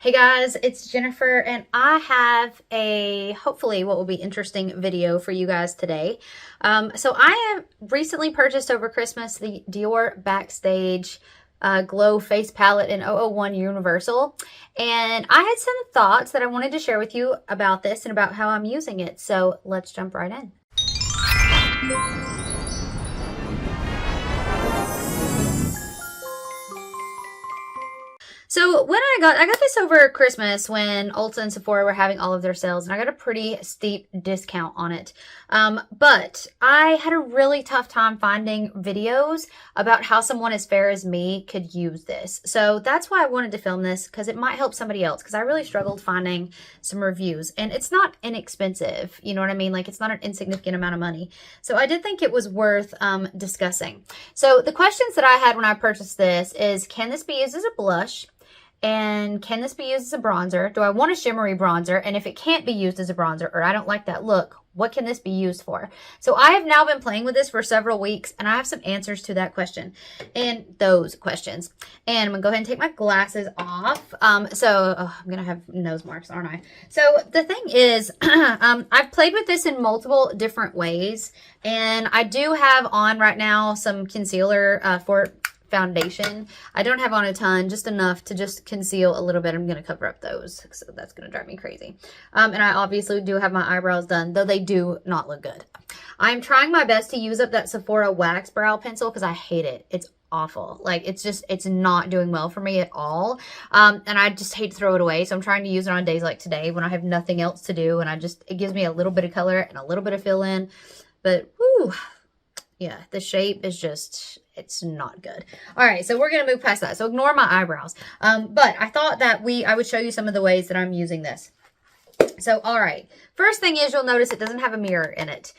Hey guys, it's Jennifer and I have a hopefully what will be interesting video for you guys today. So I have recently purchased over Christmas the Dior Backstage Glow Face Palette in 001 Universal. And I had some thoughts that I wanted to share with you about this and about how I'm using it. So let's jump right in. So when I got this over Christmas when Ulta and Sephora were having all of their sales, and I got a pretty steep discount on it. But I had a really tough time finding videos about how someone as fair as me could use this. So that's why I wanted to film this, because it might help somebody else, because I really struggled finding some reviews. And it's not inexpensive, you know what I mean? Like, it's not an insignificant amount of money. So I did think it was worth discussing. So the questions that I had when I purchased this is, can this be used as a blush? And can this be used as a bronzer? Do I want a shimmery bronzer? And if it can't be used as a bronzer, or I don't like that look, what can this be used for? So I have now been playing with this for several weeks, and I have some answers to that question and those questions. And I'm gonna go ahead and take my glasses off. I'm gonna have nose marks, aren't I? So the thing is, I've played with this in multiple different ways, and I do have on right now some concealer for foundation. I don't have on a ton, just enough to just conceal a little bit. I'm going to cover up those, so that's going to drive me crazy. And I obviously do have my eyebrows done, though they do not look good. I'm trying my best to use up that Sephora wax brow pencil because I hate it. It's awful. Like, it's not doing well for me at all. And I just hate to throw it away. So I'm trying to use it on days like today when I have nothing else to do. And it gives me a little bit of color and a little bit of fill in, but whew, yeah, the shape is just, it's not good. All right, so we're going to move past that. So ignore my eyebrows. But I thought that I would show you some of the ways that I'm using this. So, all right. First thing is, you'll notice it doesn't have a mirror in it,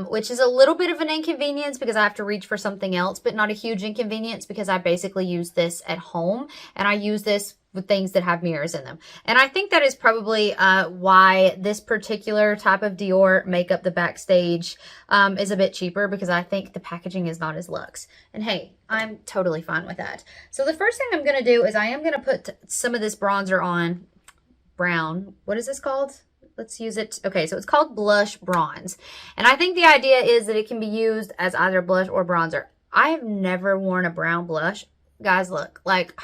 which is a little bit of an inconvenience because I have to reach for something else, but not a huge inconvenience because I basically use this at home, and I use this with things that have mirrors in them. And I think that is probably why this particular type of Dior makeup, the Backstage, is a bit cheaper, because I think the packaging is not as luxe. And hey, I'm totally fine with that. So the first thing I'm going to do is I am going to put some of this bronzer on. Brown. What is this called? Let's use it. Okay, so it's called Blush Bronze. And I think the idea is that it can be used as either blush or bronzer. I have never worn a brown blush. Guys, look, like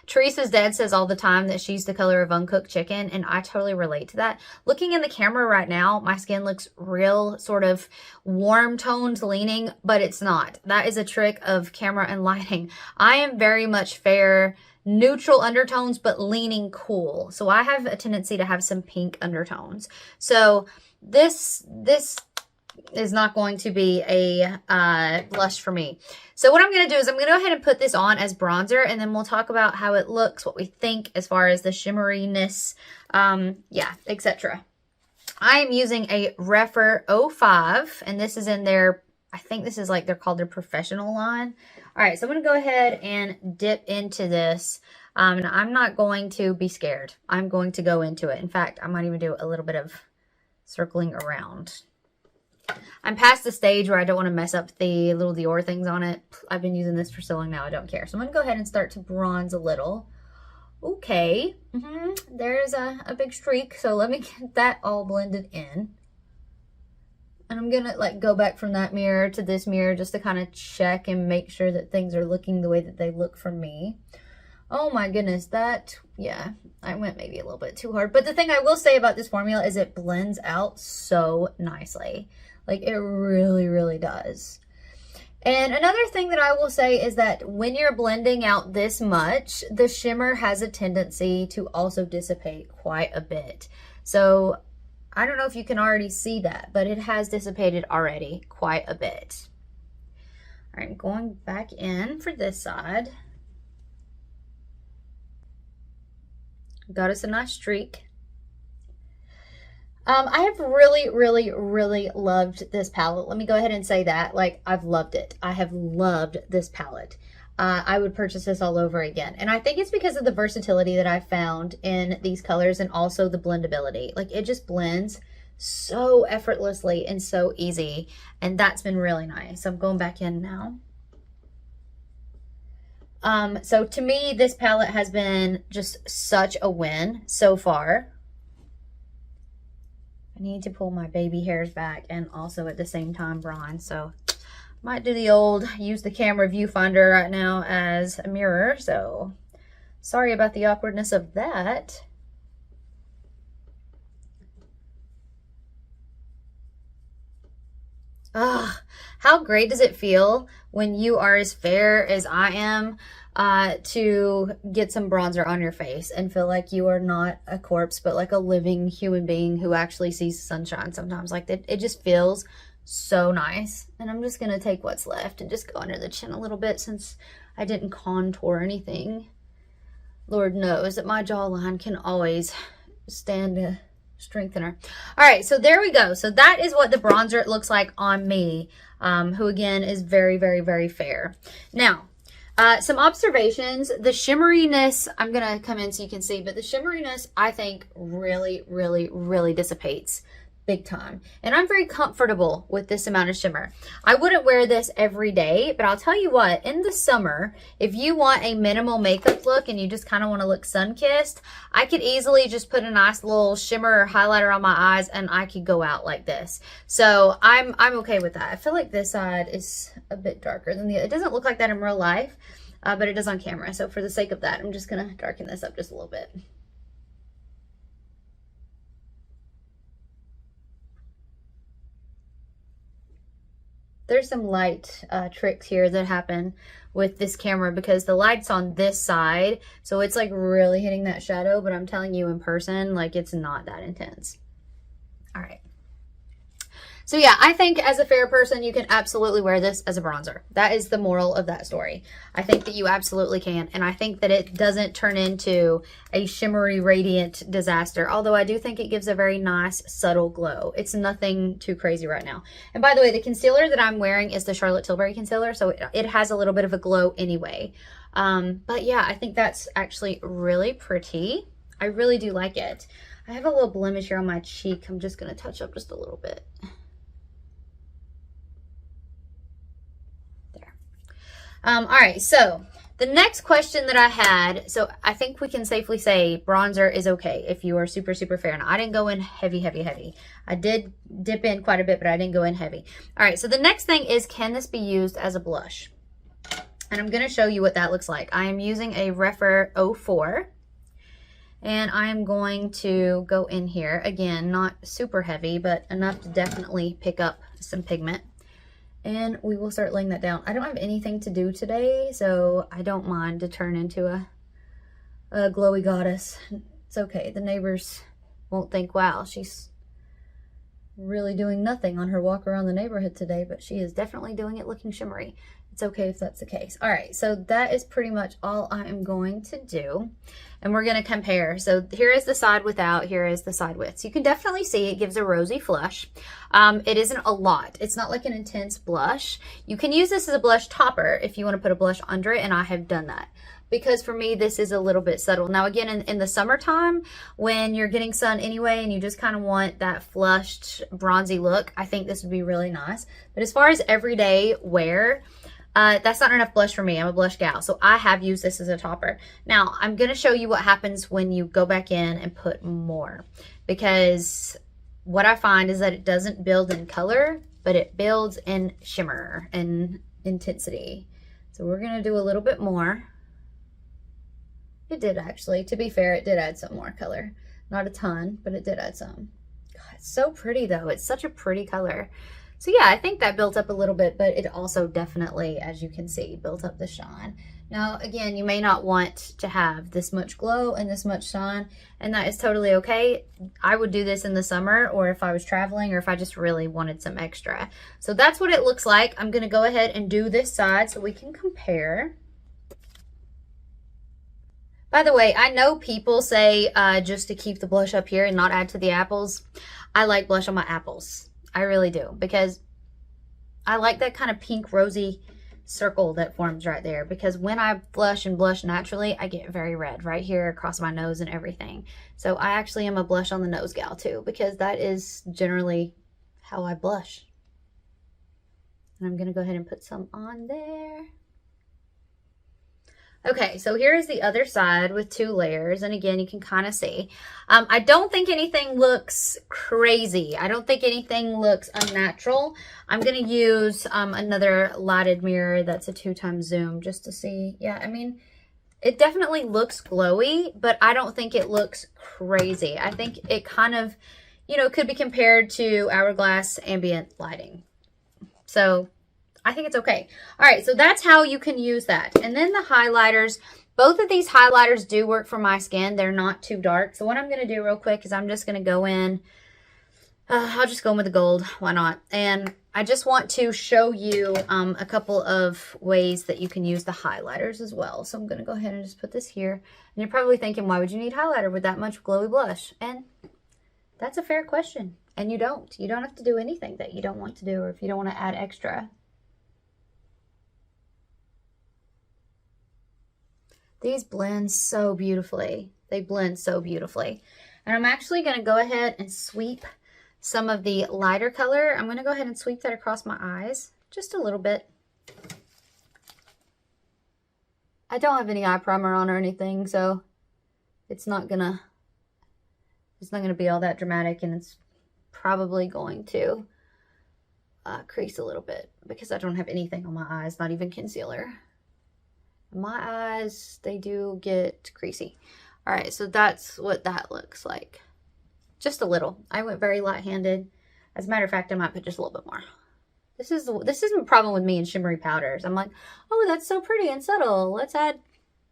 Teresa's dad says all the time that she's the color of uncooked chicken, and I totally relate to that. Looking in the camera right now, my skin looks real sort of warm toned leaning, but it's not. That is a trick of camera and lighting. I am very much fair, neutral undertones, but leaning cool. So I have a tendency to have some pink undertones. So this is not going to be a blush for me. So what I'm going to do is I'm going to go ahead and put this on as bronzer, and then we'll talk about how it looks, what we think as far as the shimmeriness, yeah, etc. I am using a Refer 05, and this is in their, I think this is like, they're called their professional line. All right, so I'm going to go ahead and dip into this. And I'm not going to be scared. I'm going to go into it. In fact, I might even do a little bit of circling around. I'm past the stage where I don't want to mess up the little Dior things on it. I've been using this for so long now, I don't care. So I'm going to go ahead and start to bronze a little. Okay, there's a big streak. So let me get that all blended in. And I'm going to like go back from that mirror to this mirror just to kind of check and make sure that things are looking the way that they look for me. Oh my goodness, yeah, I went maybe a little bit too hard. But the thing I will say about this formula is it blends out so nicely. Like, it really, really does. And another thing that I will say is that when you're blending out this much, the shimmer has a tendency to also dissipate quite a bit. So I don't know if you can already see that, but it has dissipated already quite a bit. All right, going back in for this side. Got us a nice streak. I have really, really, really loved this palette. Let me go ahead and say that. Like, I've loved it. I have loved this palette. I would purchase this all over again. And I think it's because of the versatility that I found in these colors, and also the blendability. Like, it just blends so effortlessly and so easy. And that's been really nice. So I'm going back in now. So to me, this palette has been just such a win so far. I need to pull my baby hairs back and also at the same time bronze. So might do the old use the camera viewfinder right now as a mirror. So sorry about the awkwardness of that. Ah, how great does it feel when you are as fair as I am to get some bronzer on your face and feel like you are not a corpse, but like a living human being who actually sees sunshine sometimes. Like it just feels so nice. And I'm just going to take what's left and just go under the chin a little bit since I didn't contour anything. Lord knows that my jawline can always stand a strengthener. All right, so there we go. So that is what the bronzer looks like on me, who again is very, very, very fair. Now, some observations. The shimmeriness, I'm going to come in so you can see, but the shimmeriness I think really, really, really dissipates big time. And I'm very comfortable with this amount of shimmer. I wouldn't wear this every day, but I'll tell you what, in the summer, if you want a minimal makeup look and you just kind of want to look sun-kissed, I could easily just put a nice little shimmer or highlighter on my eyes and I could go out like this. So I'm okay with that. I feel like this side is a bit darker than the other. It doesn't look like that in real life, but it does on camera. So for the sake of that, I'm just going to darken this up just a little bit. There's some light tricks here that happen with this camera because the light's on this side, so it's like really hitting that shadow, but I'm telling you in person, like it's not that intense. All right. So yeah, I think as a fair person, you can absolutely wear this as a bronzer. That is the moral of that story. I think that you absolutely can. And I think that it doesn't turn into a shimmery, radiant disaster. Although I do think it gives a very nice, subtle glow. It's nothing too crazy right now. And by the way, the concealer that I'm wearing is the Charlotte Tilbury concealer. So it has a little bit of a glow anyway. But yeah, I think that's actually really pretty. I really do like it. I have a little blemish here on my cheek. I'm just going to touch up just a little bit. All right, so the next question that I had, so I think we can safely say bronzer is okay if you are super, super fair. And I didn't go in heavy, heavy, heavy. I did dip in quite a bit, but I didn't go in heavy. All right, so the next thing is, can this be used as a blush? And I'm going to show you what that looks like. I am using a Refer 04. And I'm going to go in here. Again, not super heavy, but enough to definitely pick up some pigment. And we will start laying that down. I don't have anything to do today, so I don't mind to turn into a glowy goddess. It's okay. The neighbors won't think, wow, she's really doing nothing on her walk around the neighborhood today, but she is definitely doing it looking shimmery. It's okay if that's the case. All right, so that is pretty much all I am going to do. And we're going to compare. So here is the side without, here is the side with. So you can definitely see it gives a rosy flush. It isn't a lot. It's not like an intense blush. You can use this as a blush topper if you want to put a blush under it, and I have done that. Because for me, this is a little bit subtle. Now, again, in the summertime, when you're getting sun anyway and you just kind of want that flushed, bronzy look, I think this would be really nice. But as far as everyday wear, that's not enough blush for me. I'm a blush gal, so I have used this as a topper. Now, I'm going to show you what happens when you go back in and put more. Because what I find is that it doesn't build in color, but it builds in shimmer and intensity. So we're going to do a little bit more. It did actually. To be fair, it did add some more color. Not a ton, but it did add some. God, it's so pretty though. It's such a pretty color. So yeah, I think that built up a little bit, but it also definitely, as you can see, built up the shine. Now, again, you may not want to have this much glow and this much shine, and that is totally okay. I would do this in the summer, or if I was traveling, or if I just really wanted some extra. So that's what it looks like. I'm gonna go ahead and do this side so we can compare. By the way, I know people say just to keep the blush up here and not add to the apples. I like blush on my apples. I really do, because I like that kind of pink rosy circle that forms right there, because when I blush and blush naturally, I get very red right here across my nose and everything. So I actually am a blush on the nose gal too, because that is generally how I blush. And I'm going to go ahead and put some on there. Okay, so here is the other side with 2 layers. And again, you can kind of see. I don't think anything looks crazy. I don't think anything looks unnatural. I'm going to use another lighted mirror that's a 2x zoom just to see. Yeah, I mean, it definitely looks glowy, but I don't think it looks crazy. I think it kind of, you know, could be compared to Hourglass ambient lighting. So I think it's okay. All right, so that's how you can use that. And then the highlighters, both of these highlighters do work for my skin. They're not too dark. So what I'm going to do real quick is I'm just going to go in. I'll just go in with the gold. Why not? And I just want to show you a couple of ways that you can use the highlighters as well. So I'm going to go ahead and just put this here. And you're probably thinking, why would you need highlighter with that much glowy blush? And that's a fair question. And you don't. You don't have to do anything that you don't want to do, or if you don't want to add extra. These blend so beautifully. They blend so beautifully. And I'm actually going to go ahead and sweep some of the lighter color. I'm going to go ahead and sweep that across my eyes just a little bit. I don't have any eye primer on or anything, so it's not gonna be all that dramatic, and it's probably going to crease a little bit because I don't have anything on my eyes, not even concealer. My eyes, they do get creasy. All right, so that's what that looks like. Just a little. I went very light-handed. As a matter of fact, I might put just a little bit more. This is the problem with me and shimmery powders. I'm like, oh, that's so pretty and subtle. Let's add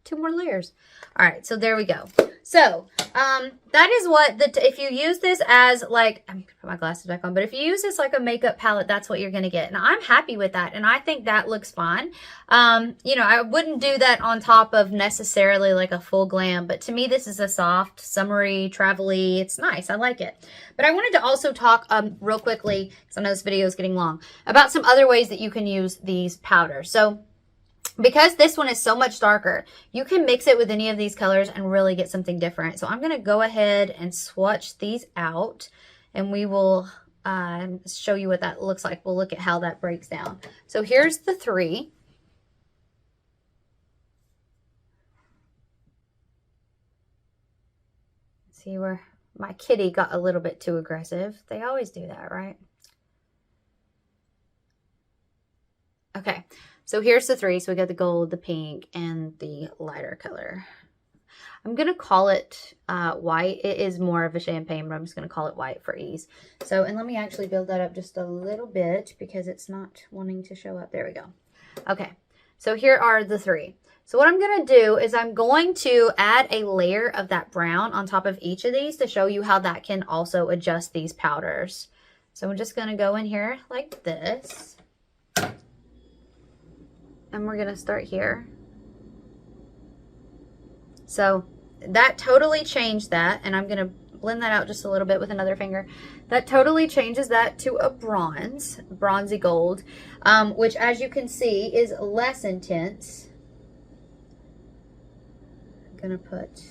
2 more layers. All right, so there we go. So that is what if you use this as like, I'm gonna put my glasses back on, but if you use this like a makeup palette, that's what you're gonna get. And I'm happy with that, and I think that looks fine. You know, I wouldn't do that on top of necessarily like a full glam, but to me this is a soft, summery, travel-y. It's nice. I like it. But I wanted to also talk real quickly, because I know this video is getting long, about some other ways that you can use these powders. So because this one is so much darker, you can mix it with any of these colors and really get something different. So I'm going to go ahead and swatch these out, and we will show you what that looks like. We'll look at how that breaks down. So here's the 3. See where my kitty got a little bit too aggressive. They always do that, right? Okay. So here's the 3. So we got the gold, the pink, and the lighter color. I'm going to call it white. It is more of a champagne, but I'm just going to call it white for ease. So, and let me actually build that up just a little bit because it's not wanting to show up. There we go. Okay. So here are the 3. So what I'm going to do is I'm going to add a layer of that brown on top of each of these to show you how that can also adjust these powders. So I'm just going to go in here like this. And we're going to start here. So that totally changed that. And I'm going to blend that out just a little bit with another finger. That totally changes that to a bronze, bronzy gold, which as you can see is less intense. I'm going to put...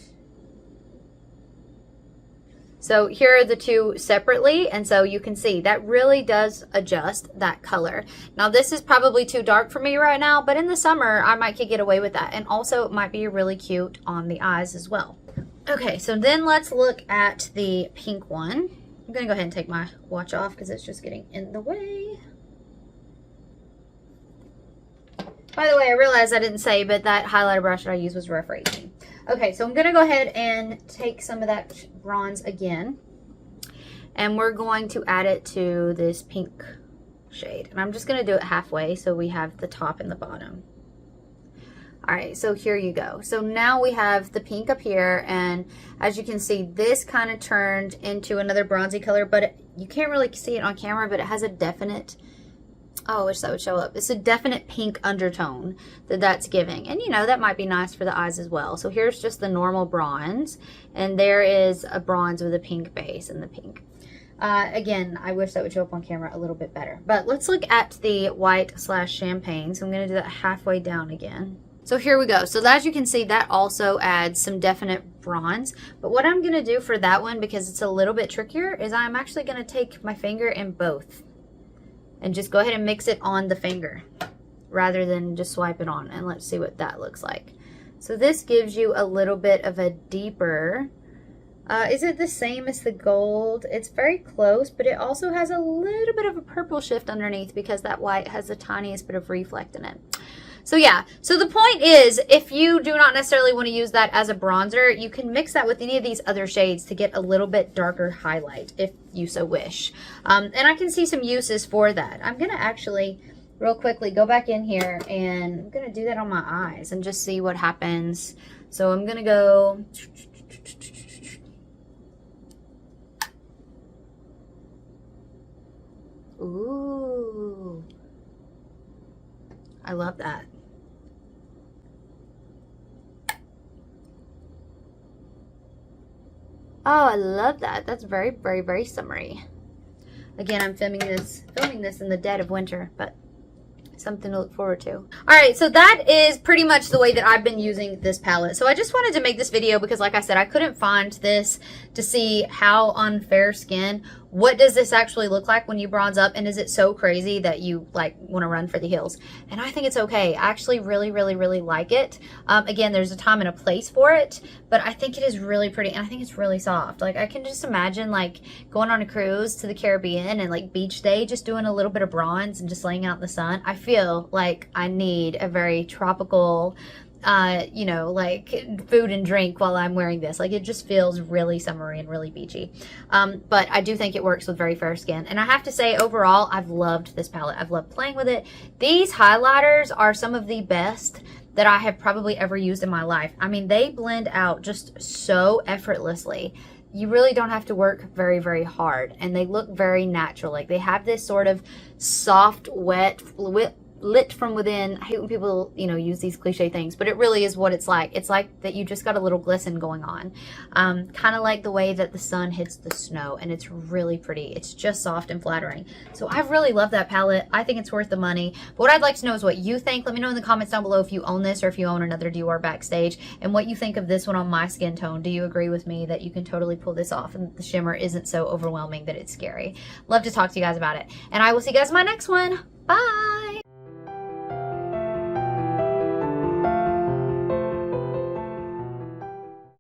So here are the 2 separately, and so you can see that really does adjust that color. Now this is probably too dark for me right now, but in the summer I might get away with that, and also it might be really cute on the eyes as well. Okay, so then let's look at the pink one. I'm gonna go ahead and take my watch off because it's just getting in the way. By the way, I realized I didn't say, but that highlighter brush that I used was rough 18. Okay, so I'm going to go ahead and take some of that bronze again, and we're going to add it to this pink shade. And I'm just going to do it halfway so we have the top and the bottom. All right, so here you go. So now we have the pink up here, and as you can see, this kind of turned into another bronzy color, but you can't really see it on camera, but it has a definite... Oh, I wish that would show up. It's a definite pink undertone that's giving. And, you know, that might be nice for the eyes as well. So here's just the normal bronze. And there is a bronze with a pink base in the pink. Again, I wish that would show up on camera a little bit better. But let's look at the white / champagne. So I'm going to do that halfway down again. So here we go. So as you can see, that also adds some definite bronze. But what I'm going to do for that one, because it's a little bit trickier, is I'm actually going to take my finger in both. And just go ahead and mix it on the finger rather than just swipe it on. And let's see what that looks like. So this gives you a little bit of a deeper, is it the same as the gold? It's very close, but it also has a little bit of a purple shift underneath because that white has the tiniest bit of reflect in it. So yeah, so the point is, if you do not necessarily want to use that as a bronzer, you can mix that with any of these other shades to get a little bit darker highlight if you so wish. And I can see some uses for that. I'm going to actually real quickly go back in here and I'm going to do that on my eyes and just see what happens. So I'm going to go... Ooh, I love that. Oh, I love that. That's very, very, very summery. Again, I'm filming this in the dead of winter, but something to look forward to. All right, so that is pretty much the way that I've been using this palette. So I just wanted to make this video because, like I said, I couldn't find this to see how on fair skin, what does this actually look like when you bronze up, and is it so crazy that you like want to run for the hills? And I think it's okay. I actually really, really, really like it. Again, there's a time and a place for it, but I think it is really pretty, and I think it's really soft. Like, I can just imagine like going on a cruise to the Caribbean and like beach day, just doing a little bit of bronze and just laying out in the sun. I feel like I need a very tropical, you know, like food and drink while I'm wearing this. Like, it just feels really summery and really beachy. But I do think it works with very fair skin. And I have to say, overall, I've loved this palette. I've loved playing with it. These highlighters are some of the best that I have probably ever used in my life. I mean, they blend out just so effortlessly. You really don't have to work very, very hard, and they look very natural. Like, they have this sort of soft, wet, lit from within. I hate when people, you know, use these cliche things, but it really is what it's like. It's like that you just got a little glisten going on. Kind of like the way that the sun hits the snow, and it's really pretty. It's just soft and flattering. So I really love that palette. I think it's worth the money. But what I'd like to know is what you think. Let me know in the comments down below if you own this or if you own another Dior Backstage, and what you think of this one on my skin tone. Do you agree with me that you can totally pull this off and the shimmer isn't so overwhelming that it's scary? Love to talk to you guys about it. And I will see you guys in my next one. Bye!